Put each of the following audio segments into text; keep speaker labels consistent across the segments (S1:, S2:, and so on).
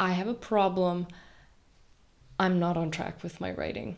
S1: I have a problem. I'm not on track with my writing.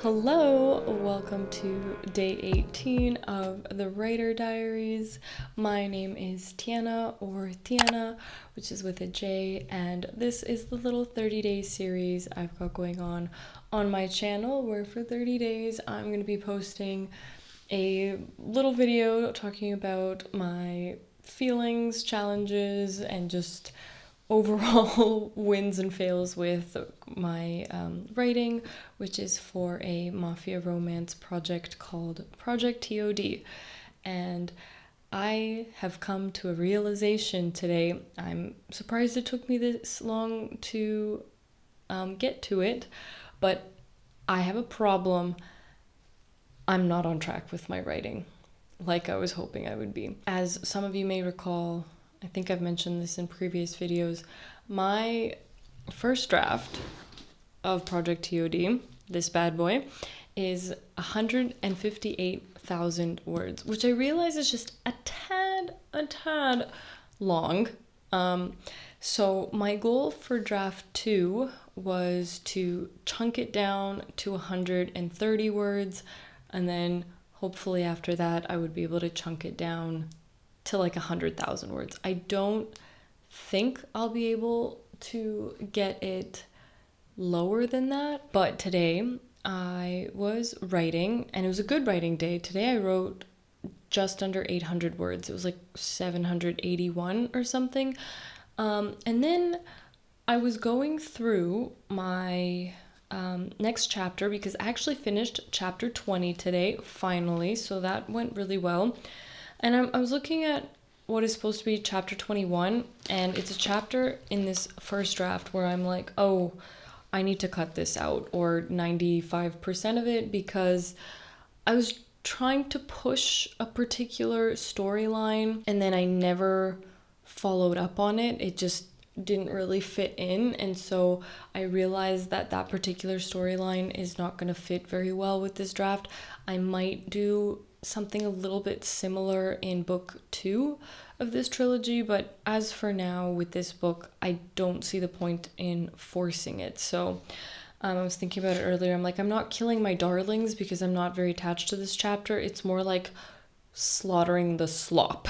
S1: Hello, welcome to day 18 of the Writer Diaries. My name is Tiana, or Tiana, which is with a J, and this is the little 30-day series I've got going on my channel, where for 30 days I'm going to be posting a little video talking about my feelings, challenges, and just overall wins and fails with my writing, which is for a mafia romance project called Project TOD. And I have come to a realization today. I'm surprised it took me this long to get to it, but I have a problem. I'm not on track with my writing like I was hoping I would be. As some of you may recall, I think I've mentioned this in previous videos, my first draft of Project TOD, this bad boy, is 158,000 words, which I realize is just a tad long. So my goal for draft 2 was to chunk it down to 130 words, and then hopefully after that I would be able to chunk it down to like 100,000 words. I don't think I'll be able to get it lower than that, but today I was writing, and it was a good writing day. Today I wrote just under 800 words. It was like 781 or something. And then I was going through my next chapter, because I actually finished chapter 20 today, finally, so that went really well. And I was looking at what is supposed to be chapter 21, and it's a chapter in this first draft where I'm like, oh, I need to cut this out, or 95% of it, because I was trying to push a particular storyline and then I never followed up on it. It just didn't really fit in, and so I realized that that particular storyline is not going to fit very well with this draft. I might do something a little bit similar in book 2 of this trilogy, but as for now with this book, I don't see the point in forcing it. So I was thinking about it earlier. I'm like, I'm not killing my darlings because I'm not very attached to this chapter. It's more like slaughtering the slop.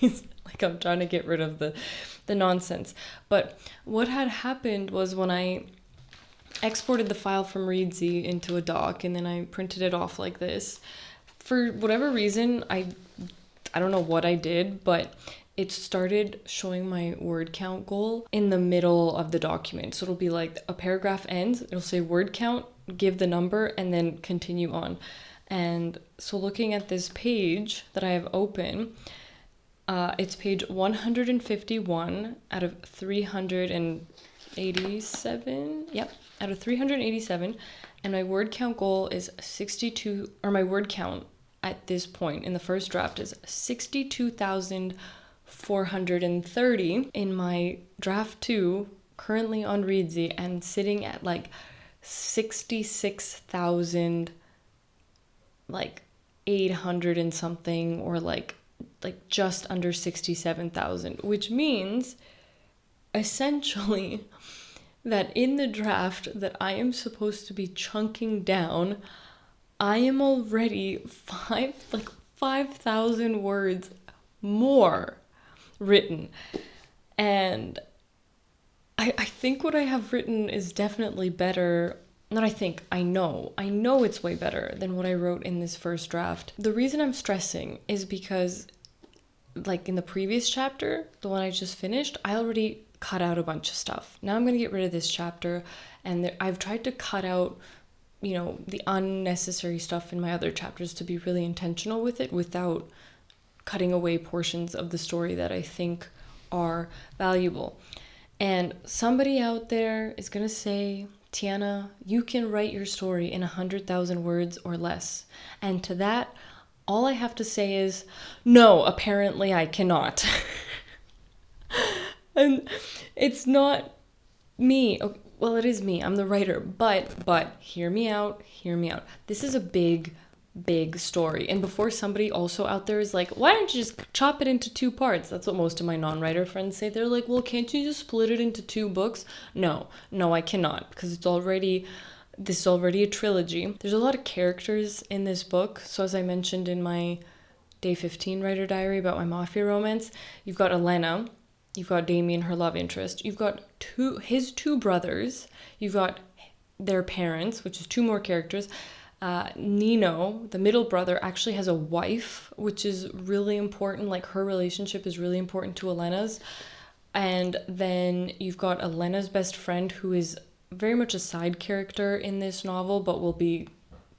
S1: Like I'm trying to get rid of the nonsense. But what had happened was, when I exported the file from Readsy into a doc and then I printed it off like this, for whatever reason, I don't know what I did, but it started showing my word count goal in the middle of the document. So it'll be like a paragraph ends, it'll say word count, give the number, and then continue on. And so looking at this page that I have open, it's page 151 out of 387. Yep, out of 387. And my word count goal is 62, or my word count at this point in the first draft is 62,430. In my draft 2, currently on Readsy, and sitting at like 66,000, like 800 and something, or like just under 67,000, which means essentially that in the draft that I am supposed to be chunking down, I am already 5,000 words more written. And I think what I have written is definitely better. Not I think, I know it's way better than what I wrote in this first draft. The reason I'm stressing is because, like in the previous chapter, the one I just finished, I already cut out a bunch of stuff. Now I'm going to get rid of this chapter, and I've tried to cut out, the unnecessary stuff in my other chapters, to be really intentional with it without cutting away portions of the story that I think are valuable. And somebody out there is going to say, Tiana, you can write your story in 100,000 words or less. And to that, all I have to say is, no, apparently I cannot. And it's not me. Okay, well, it is me. I'm the writer. But hear me out. This is a big big story. And before somebody also out there is like, why don't you just chop it into 2 parts? That's what most of my non-writer friends say. They're like, well, can't you just split it into 2 books? No, I cannot, because this is already a trilogy. There's a lot of characters in this book. So as I mentioned in my day 15 writer diary about my mafia romance, you've got Elena, you've got Damien, her love interest, you've got his 2 brothers, you've got their parents, which is 2 more characters. Nino, the middle brother, actually has a wife, which is really important. Like, her relationship is really important to Elena's. And then you've got Elena's best friend, who is very much a side character in this novel, but will be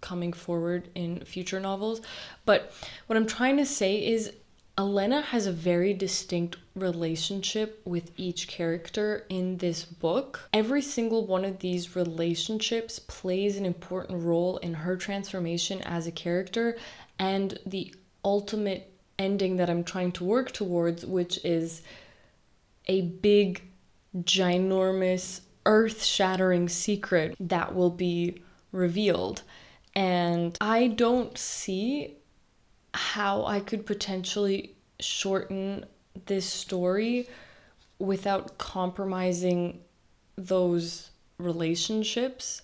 S1: coming forward in future novels. But what I'm trying to say is Elena has a very distinct relationship with each character in this book. Every single one of these relationships plays an important role in her transformation as a character and the ultimate ending that I'm trying to work towards, which is a big, ginormous, earth-shattering secret that will be revealed. And I don't see how I could potentially shorten this story without compromising those relationships.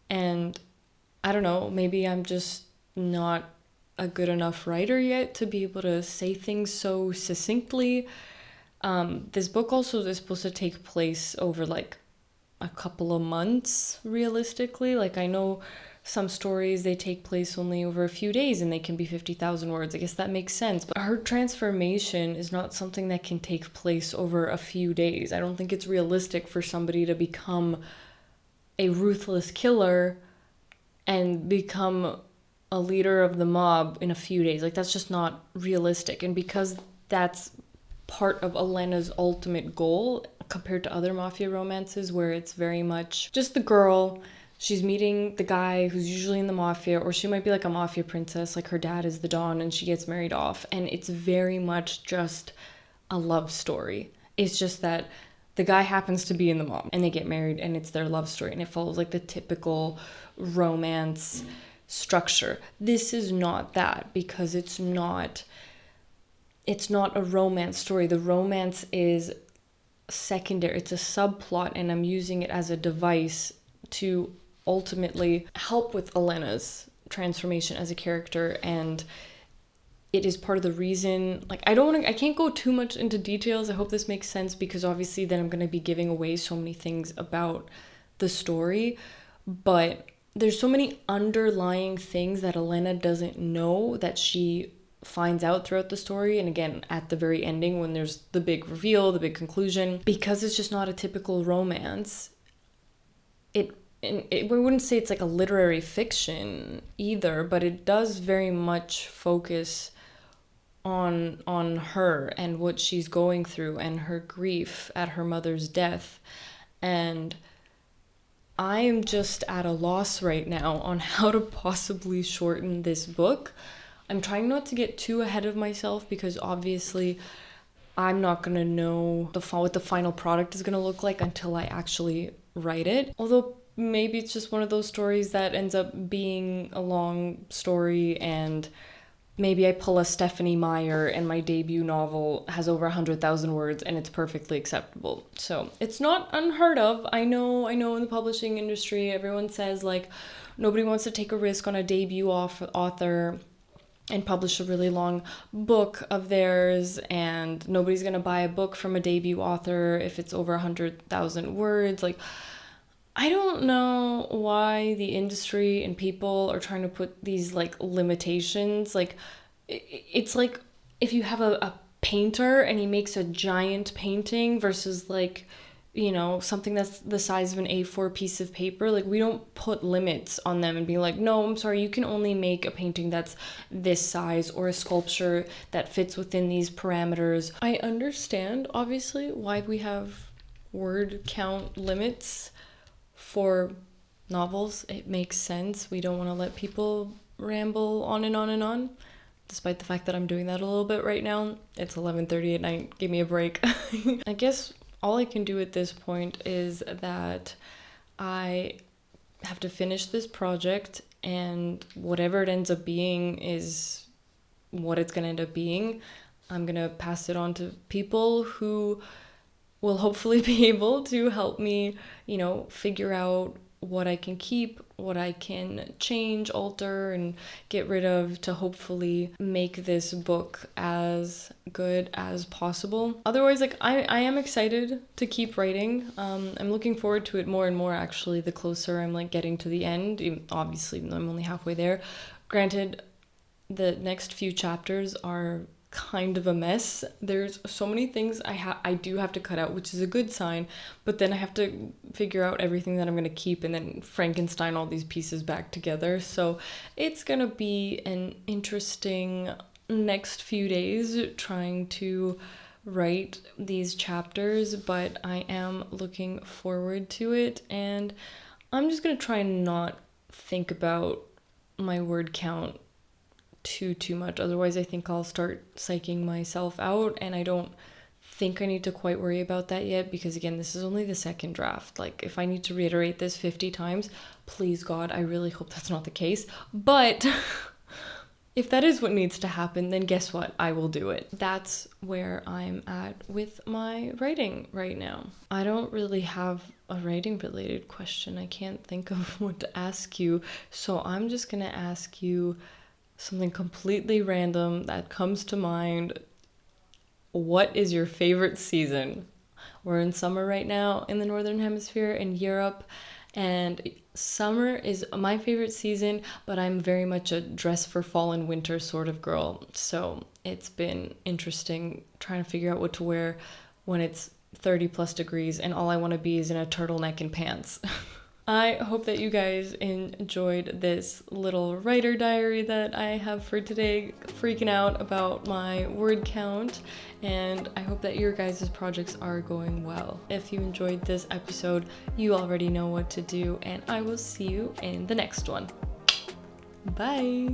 S1: And I don't know, maybe I'm just not a good enough writer yet to be able to say things so succinctly. This book also is supposed to take place over like a couple of months, realistically. Like, I know some stories, they take place only over a few days and they can be 50,000 words. I guess that makes sense. But her transformation is not something that can take place over a few days. I don't think it's realistic for somebody to become a ruthless killer and become a leader of the mob in a few days. Like, that's just not realistic. And because that's part of Elena's ultimate goal compared to other mafia romances where it's very much just the girl, she's meeting the guy who's usually in the mafia, or she might be like a mafia princess, like her dad is the Don and she gets married off, and it's very much just a love story. It's just that the guy happens to be in the mob and they get married and it's their love story and it follows like the typical romance structure. This is not that, because it's not a romance story. The romance is secondary. It's a subplot, and I'm using it as a device to ultimately help with Elena's transformation as a character. And it is part of the reason, like, I can't go too much into details. I hope this makes sense, because obviously then I'm going to be giving away so many things about the story. But there's so many underlying things that Elena doesn't know that she finds out throughout the story, and again at the very ending when there's the big reveal, the big conclusion. Because it's just not a typical romance, we wouldn't say it's like a literary fiction either, but it does very much focus on her and what she's going through and her grief at her mother's death. And I am just at a loss right now on how to possibly shorten this book. I'm trying not to get too ahead of myself, because obviously I'm not going to know what the final product is going to look like until I actually write it. Although maybe it's just one of those stories that ends up being a long story, and maybe I pull a Stephanie Meyer and my debut novel has over 100,000 words and it's perfectly acceptable. So it's not unheard of. I know in the publishing industry, everyone says like nobody wants to take a risk on a debut author and publish a really long book of theirs, and nobody's gonna buy a book from a debut author if it's over 100,000 words. Like, I don't know why the industry and people are trying to put these like limitations. Like, it's like if you have a painter and he makes a giant painting versus like, you know, something that's the size of an A4 piece of paper. Like, we don't put limits on them and be like, no, I'm sorry, you can only make a painting that's this size, or a sculpture that fits within these parameters. I understand, obviously, why we have word count limits for novels. It makes sense. We don't want to let people ramble on and on and on, despite the fact that I'm doing that a little bit right now. It's 11:30 at night. Give me a break. I guess all I can do at this point is that I have to finish this project and whatever it ends up being is what it's going to end up being. I'm going to pass it on to people who will hopefully be able to help me, figure out what I can keep, what I can change, alter, and get rid of to hopefully make this book as good as possible. Otherwise, I am excited to keep writing. I'm looking forward to it more and more, actually, the closer I'm getting to the end. Obviously, I'm only halfway there. Granted, the next few chapters are kind of a mess. There's so many things I do have to cut out, which is a good sign, but then I have to figure out everything that I'm going to keep and then Frankenstein all these pieces back together. So it's going to be an interesting next few days trying to write these chapters, but I am looking forward to it, and I'm just going to try and not think about my word count too much. Otherwise, I think I'll start psyching myself out, and I don't think I need to quite worry about that yet, because again, this is only the second draft. If I need to reiterate this 50 times, please God, I really hope that's not the case. But if that is what needs to happen, then guess what? I will do it. That's where I'm at with my writing right now. I don't really have a writing related question. I can't think of what to ask you, so I'm just gonna ask you something completely random that comes to mind. What is your favorite season? We're in summer right now in the Northern Hemisphere in Europe, and summer is my favorite season, but I'm very much a dress for fall and winter sort of girl. So it's been interesting trying to figure out what to wear when it's 30 plus degrees and all I want to be is in a turtleneck and pants. I hope that you guys enjoyed this little writer diary that I have for today, freaking out about my word count, and I hope that your guys' projects are going well. If you enjoyed this episode, you already know what to do, and I will see you in the next one. Bye!